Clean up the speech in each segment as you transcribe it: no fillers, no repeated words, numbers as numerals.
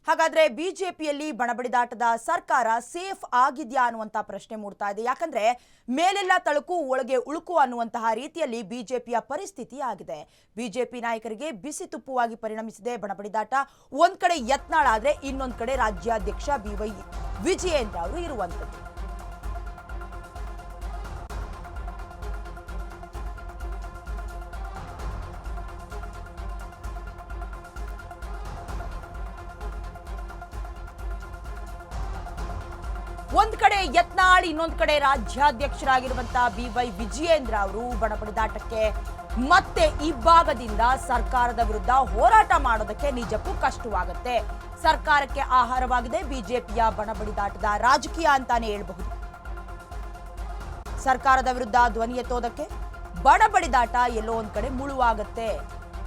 ಹಾಗಾದ್ರೆ ಬಿಜೆಪಿಯಲ್ಲಿ ಬಣಬಡಿದಾಟದ ಸರ್ಕಾರ ಸೇಫ್ ಆಗಿದೆಯಾ ಅನ್ನುವಂತ ಪ್ರಶ್ನೆ ಮೂಡ್ತಾ ಇದೆ. ಯಾಕಂದ್ರೆ ಮೇಲೆಲ್ಲ ತಳುಕು ಒಳಗೆ ಉಳುಕು ಅನ್ನುವಂತಹ ರೀತಿಯಲ್ಲಿ ಬಿಜೆಪಿಯ ಪರಿಸ್ಥಿತಿ ಆಗಿದೆ. ಬಿಜೆಪಿ ನಾಯಕರಿಗೆ ಬಿಸಿ ತುಪ್ಪವಾಗಿ ಪರಿಣಮಿಸಿದೆ ಬಣಬಡಿದಾಟ. ಒಂದ್ ಕಡೆ ಯತ್ನಾಳ್ ಆದ್ರೆ ಇನ್ನೊಂದ್ ಕಡೆ ರಾಜ್ಯಾಧ್ಯಕ್ಷ ಬಿವೈ ವಿಜಯೇಂದ್ರ ಅವರು ಇರುವಂತದ್ದು. ಒಂದ್ ಕಡೆ ಯತ್ನಾಳ್, ಇನ್ನೊಂದ್ ಕಡೆ ರಾಜ್ಯಾಧ್ಯಕ್ಷರಾಗಿರುವಂತಹ ಬಿವೈ ವಿಜಯೇಂದ್ರ ಅವರು ಬಣಬಡಿದಾಟಕ್ಕೆ ಮತ್ತೆ ಇಬ್ಬಾಗದಿಂದ ಸರ್ಕಾರದ ವಿರುದ್ಧ ಹೋರಾಟ ಮಾಡೋದಕ್ಕೆ ನಿಜಕ್ಕೂ ಕಷ್ಟವಾಗುತ್ತೆ. ಸರ್ಕಾರಕ್ಕೆ ಆಹಾರವಾಗಿದೆ ಬಿಜೆಪಿಯ ಬಣಬಡಿದಾಟದ ರಾಜಕೀಯ ಅಂತಾನೆ ಹೇಳಬಹುದು. ಸರ್ಕಾರದ ವಿರುದ್ಧ ಧ್ವನಿ ಎತ್ತೋದಕ್ಕೆ ಬಣಬಡಿದಾಟ ಎಲ್ಲೋ ಒಂದ್ ಕಡೆ ಮುಳುವಾಗುತ್ತೆ.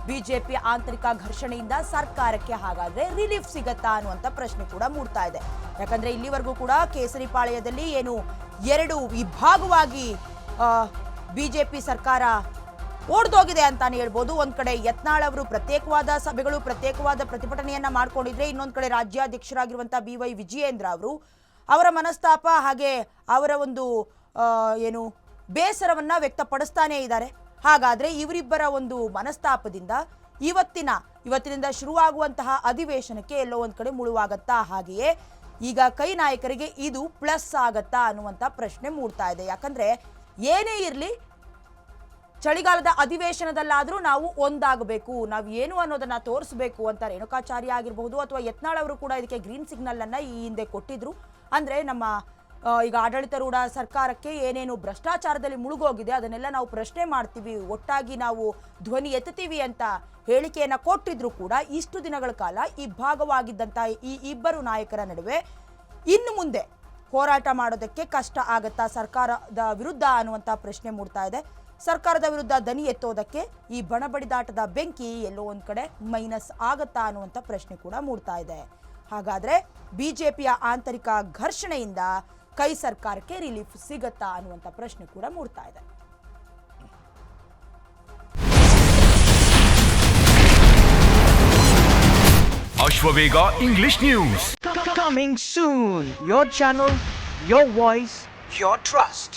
ಬಿಜೆಪಿ ಆಂತರಿಕ ಘರ್ಷಣೆಯಿಂದ ಸರ್ಕಾರಕ್ಕೆ ಹಾಗಾದ್ರೆ ರಿಲೀಫ್ ಸಿಗತ್ತಾ ಅನ್ನುವಂತ ಪ್ರಶ್ನೆ ಕೂಡ ಮೂಡ್ತಾ ಇದೆ. ಯಾಕಂದ್ರೆ ಇಲ್ಲಿವರೆಗೂ ಕೂಡ ಕೇಸರಿ ಪಾಳ್ಯದಲ್ಲಿ ಏನು ಎರಡು ವಿಭಾಗವಾಗಿ ಬಿಜೆಪಿ ಸರ್ಕಾರ ಓಡ್ದೋಗಿದೆ ಅಂತಾನೆ ಹೇಳ್ಬೋದು. ಒಂದ್ ಕಡೆ ಯತ್ನಾಳ್ ಅವರು ಪ್ರತ್ಯೇಕವಾದ ಸಭೆಗಳು, ಪ್ರತ್ಯೇಕವಾದ ಪ್ರತಿಭಟನೆಯನ್ನ ಮಾಡ್ಕೊಂಡಿದ್ರೆ, ಇನ್ನೊಂದ್ ಕಡೆ ರಾಜ್ಯಾಧ್ಯಕ್ಷರಾಗಿರುವಂತಹ ಬಿವೈ ವಿಜಯೇಂದ್ರ ಅವರು ಅವರ ಮನಸ್ತಾಪ ಹಾಗೆ ಅವರ ಒಂದು ಏನು ಬೇಸರವನ್ನ ವ್ಯಕ್ತಪಡಿಸ್ತಾನೆ ಇದ್ದಾರೆ. ಹಾಗಾದ್ರೆ ಇವರಿಬ್ಬರ ಒಂದು ಮನಸ್ತಾಪದಿಂದ ಇವತ್ತಿನಿಂದ ಶುರುವಾಗುವಂತಹ ಅಧಿವೇಶನಕ್ಕೆ ಎಲ್ಲೋ ಒಂದ್ ಕಡೆ ಮುಳುವಾಗತ್ತಾ, ಹಾಗೆಯೇ ಈಗ ಕೈ ನಾಯಕರಿಗೆ ಇದು ಪ್ಲಸ್ ಆಗತ್ತಾ ಅನ್ನುವಂತ ಪ್ರಶ್ನೆ ಮೂಡ್ತಾ ಇದೆ. ಯಾಕಂದ್ರೆ ಏನೇ ಇರಲಿ, ಚಳಿಗಾಲದ ಅಧಿವೇಶನದಲ್ಲಾದ್ರೂ ನಾವು ಒಂದಾಗಬೇಕು, ನಾವು ಏನು ಅನ್ನೋದನ್ನ ತೋರಿಸಬೇಕು ಅಂತ ರೇಣುಕಾಚಾರ್ಯ ಆಗಿರಬಹುದು ಅಥವಾ ಯತ್ನಾಳ್ ಅವರು ಕೂಡ ಇದಕ್ಕೆ ಗ್ರೀನ್ ಸಿಗ್ನಲ್ ಅನ್ನ ಈ ಹಿಂದೆ ಕೊಟ್ಟಿದ್ರು. ಅಂದ್ರೆ ನಮ್ಮ ಈಗ ಆಡಳಿತಾರೂಢ ಸರ್ಕಾರಕ್ಕೆ ಏನೇನು ಭ್ರಷ್ಟಾಚಾರದಲ್ಲಿ ಮುಳುಗೋಗಿದೆ ಅದನ್ನೆಲ್ಲ ನಾವು ಪ್ರಶ್ನೆ ಮಾಡ್ತೀವಿ, ಒಟ್ಟಾಗಿ ನಾವು ಧ್ವನಿ ಎತ್ತುತ್ತೀವಿ ಅಂತ ಹೇಳಿಕೆಯನ್ನ ಕೊಟ್ಟಿದ್ರು ಕೂಡ ಇಷ್ಟು ದಿನಗಳ ಕಾಲ ಇಬ್ಬಾಗವಾಗಿದ್ದಂತ ಈ ಇಬ್ಬರು ನಾಯಕರ ನಡುವೆ ಇನ್ನು ಮುಂದೆ ಹೋರಾಟ ಮಾಡೋದಕ್ಕೆ ಕಷ್ಟ ಆಗತ್ತಾ ಸರ್ಕಾರದ ವಿರುದ್ಧ ಅನ್ನುವಂಥ ಪ್ರಶ್ನೆ ಮೂಡ್ತಾ ಇದೆ. ಸರ್ಕಾರದ ವಿರುದ್ಧ ದನಿ ಎತ್ತೋದಕ್ಕೆ ಈ ಬಣಬಡಿದಾಟದ ಬೆಂಕಿ ಎಲ್ಲೋ ಒಂದ್ ಕಡೆ ಮೈನಸ್ ಆಗತ್ತಾ ಅನ್ನುವಂಥ ಪ್ರಶ್ನೆ ಕೂಡ ಮೂಡ್ತಾ ಇದೆ. ಹಾಗಾದ್ರೆ ಬಿಜೆಪಿಯ ಆಂತರಿಕ ಘರ್ಷಣೆಯಿಂದ ಕೈ ಸರ್ಕಾರಕ್ಕೆ ರಿಲೀಫ್ ಸಿಗತ್ತಾ ಅನ್ನುವಂಥ ಪ್ರಶ್ನೆ ಕೂಡ ಮೂಡ್ತಾ ಇದೆ. Ashwavega English News. Coming soon. Your channel, your voice, your trust.